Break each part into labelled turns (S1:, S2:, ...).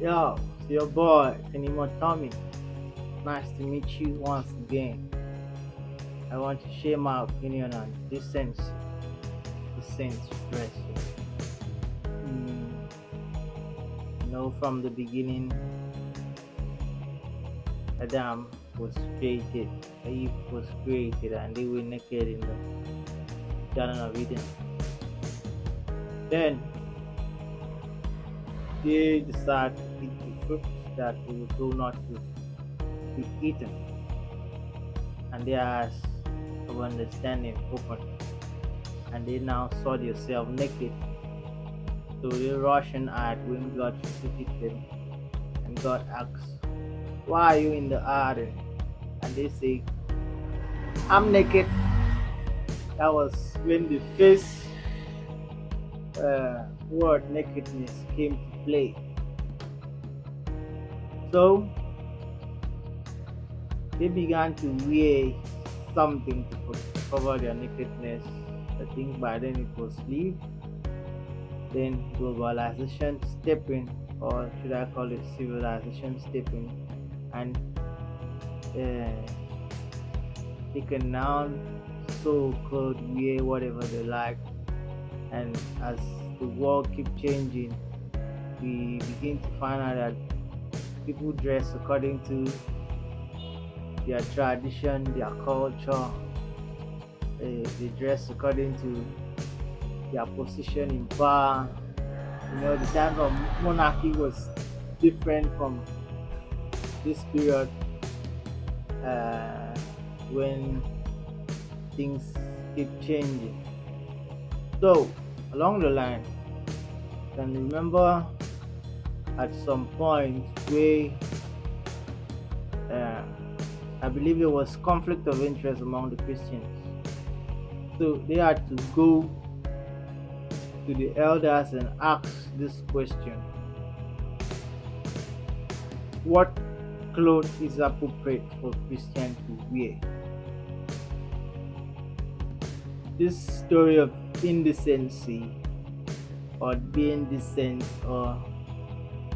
S1: Yo, it's your boy, Finimo Tommy. Nice to meet you once again. I want to share my opinion on decent dressing. Mm, from the beginning, Adam was created, Eve was created, and they were naked in the Garden of Eden. Then they decided to eat the fruit that they were told not to be eaten, and their eyes of understanding opened, and they now saw themselves naked. So they Russian art when God visited them, and God asks, "Why are you in the garden?" And they say, "I'm naked." That was when the first word nakedness came to play. So they began to wear something to cover their nakedness. I think by then it was sleep. Then globalization stepping, or should I call it civilization stepping, and uh, they can now so called wear whatever they like. And as the world keep changing, we begin to find out that people dress according to their tradition, their culture. They dress according to their position in power. The time of monarchy was different from this period uh, when things keep changing. So, along the line, can remember at some point where uh, I believe there was conflict of interest among the Christians. So they had to go to the elders and ask this question: what cloth is appropriate for Christian to wear? This story of indecency or being decent or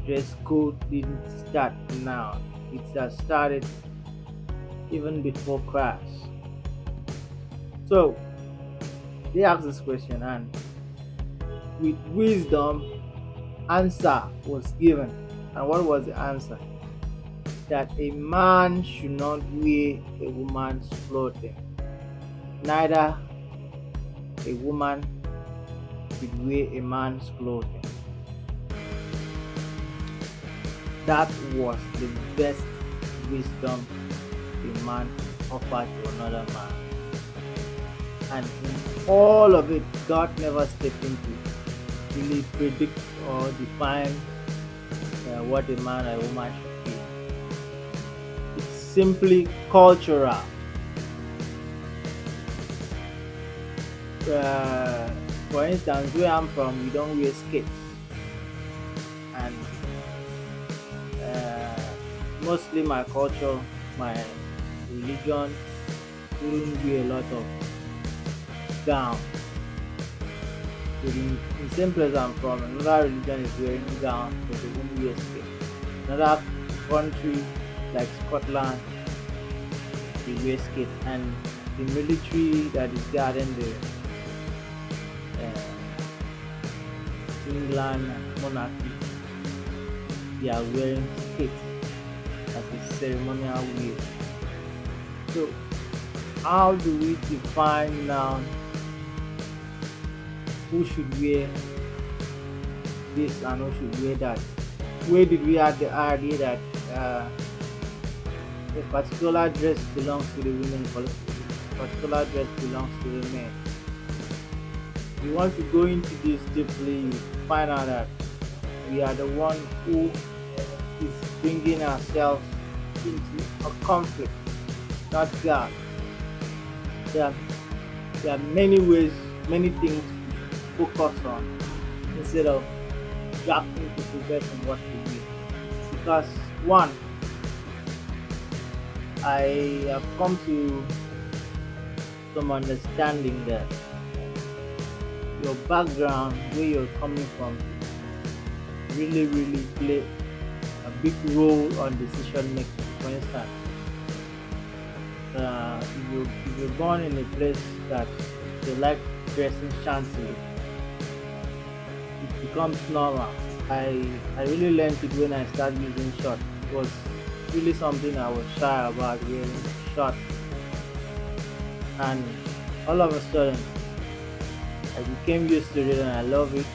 S1: dress code didn't start now. It has started even before Christ. So they asked this question, and with wisdom, answer was given. And what was the answer? That a man should not wear a woman's clothing, neither a woman should wear a man's clothing. That was the best wisdom a man offered to another man. And in all of it, God never stepped into really predict or define what a man or a woman should be. It's simply cultural. For instance, where I'm from, we don't wear skates, and mostly my culture, my religion, wouldn't wear a lot of gown. In the same place I'm from, another religion is wearing gown, but they won't wear skate. Another country like Scotland, they wear skate, and the military that is guarding the England monarchy, they are wearing skate as a ceremonial wear. So, how do we define now who should wear this and who should wear that? Where did we have the idea that a particular dress belongs to the women, a particular dress belongs to the men? You want to go into this deeply, you find out that we are the one who is bringing ourselves into a conflict, not God. There are, there are many ways, many things to focus on instead of drafting to progress on what to do. Because one, I have come to some understanding that your background, where you're coming from, really play a big role on decision making. For instance, if you're born in a place that they like dressing chantily, it becomes normal. I really learned it when I started using short. It was really something I was shy about wearing short, and all of a sudden I became used to it and I love it.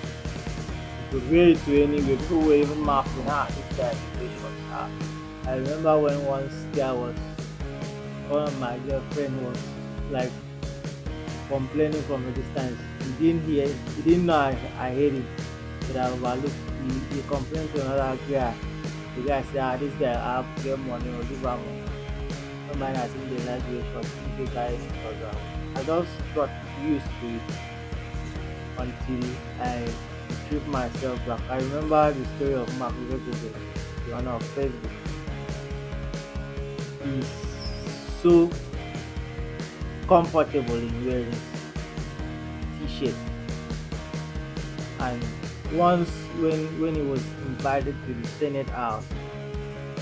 S1: You could wear it to anywhere. People were even marking, this guy is wear short. I remember when once there was one of my girlfriend was like complaining from a distance. He didn't know I hate it, but I overlooked. He complained to another guy. The guy said, this guy have get money or give am money. No mind as if they like wear short, if they carry it further. I just got used to it until I retrieved myself back. I remember the story of Mark Zuckerberg, the owner of Facebook. He's so comfortable in wearing t-shirt, and once when he was invited to the Senate House,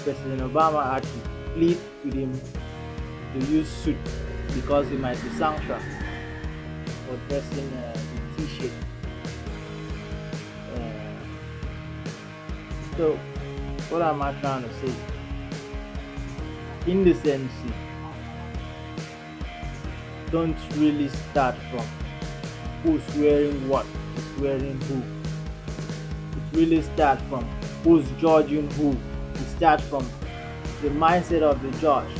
S1: President Obama had to plead with him to use suit because he might be sanctioned for dressing the t-shirt. Uh, so what am I trying to say? Indecency don't really start from who's wearing what, who's wearing who. It really starts from who's judging who. It starts from the mindset of the judge.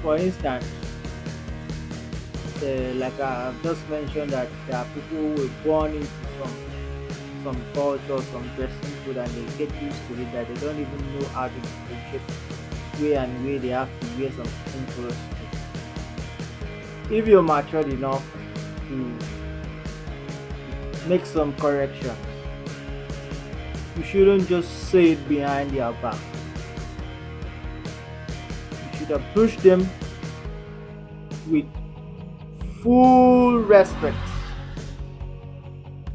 S1: For instance, like I've just mentioned that there are people who were born into some culture, some dressing food, and they get used to it that they don't even know how to differentiate way and way they have to wear some certain clothes. If you're matured enough to make some corrections, you shouldn't just say it behind their back. You should approach them with full respect,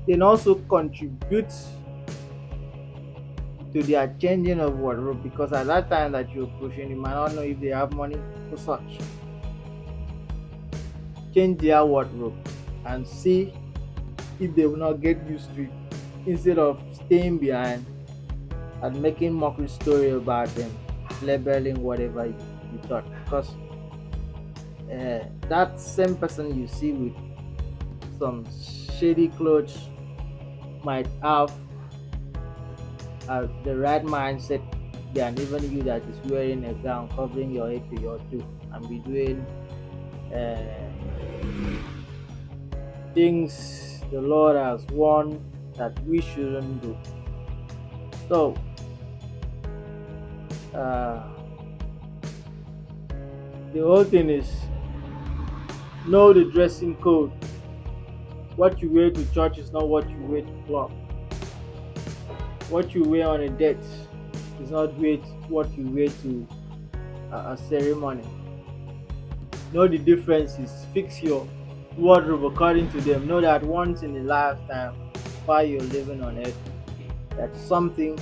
S1: then also contribute to their changing of wardrobe, because at that time that you're pushing, you might not know if they have money for such. Change their wardrobe and see if they will not get used to it, instead of staying behind and making mockery story about them, labeling whatever you thought. Because that same person you see with some shady clothes might have the right mindset than even you that is wearing a gown covering your head to your toe and be doing things the Lord has warned that we shouldn't do. So, uh, the whole thing is know the dressing code. What you wear to church is not what you wear to club. What you wear on a date is not what you wear to a ceremony. Know the differences. Fix your wardrobe according to them. Know that once in a lifetime, while you're living on earth, that something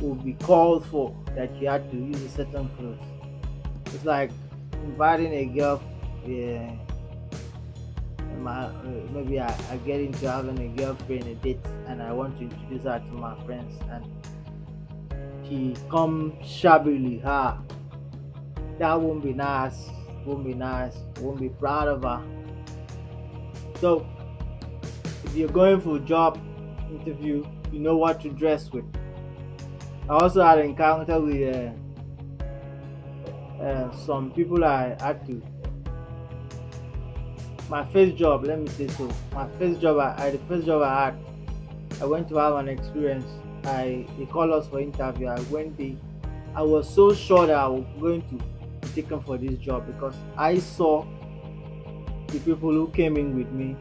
S1: will be called for that you had to use a certain clothes. It's like inviting a girl. Yeah, maybe I get into having a girlfriend, a date, and I want to introduce her to my friends, and she come shabbily. That won't be nice. Won't be nice. Won't be proud of her. So if you're going for a job interview, you know what to dress with. I also had an encounter with some people I had to. My first job, let me say so. My first job, the first job I had, I went to have an experience. They called us for interview. I went there. I was so sure that I was going to be taken for this job because I saw the people who came in with me.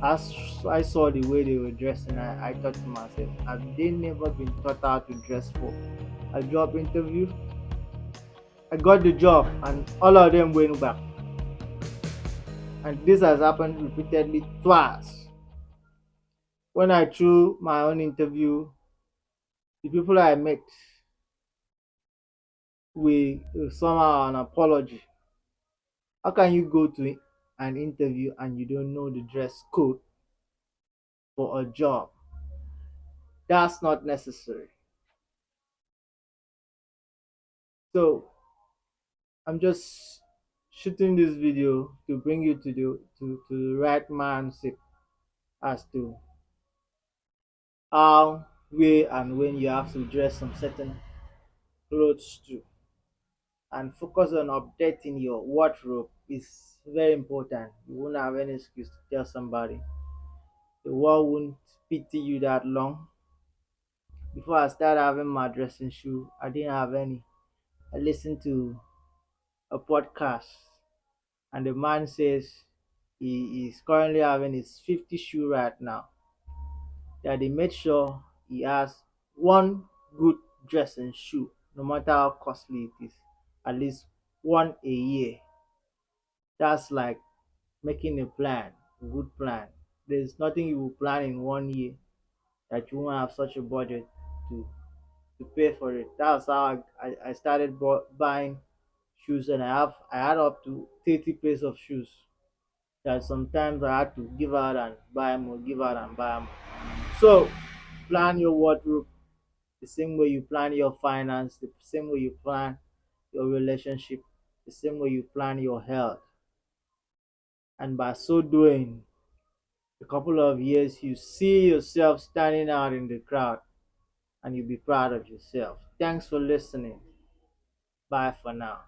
S1: As I saw the way they were dressing, I thought to myself, have they never been taught how to dress for a job interview? I got the job, and all of them went back. And this has happened repeatedly twice. When I threw my own interview, The people I met with somehow an apology. How can you go to an interview and you don't know the dress code for a job? That's not necessary. So I'm just shooting this video to bring you to the right mindset as to how, where, and when you have to dress some certain clothes to, and focus on updating your wardrobe is very important. You won't have any excuse to tell somebody. The world won't pity you that long. Before I started having my dressing shoe, I didn't have any. I listened to a podcast, and the man says he is currently having his 50 shoe right now. That they made sure he has one good dressing shoe, no matter how costly it is, at least one a year. That's like making a plan, a good plan. There's nothing you will plan in 1 year that you won't have such a budget to to pay for it. That's how I started buying shoes, and I had up to 30 pairs of shoes that sometimes I had to give out and buy more, give out and buy more. So plan your wardrobe the same way you plan your finance, the same way you plan your relationship, the same way you plan your health. And by so doing, a couple of years you see yourself standing out in the crowd and you'll be proud of yourself. Thanks for listening. Bye for now.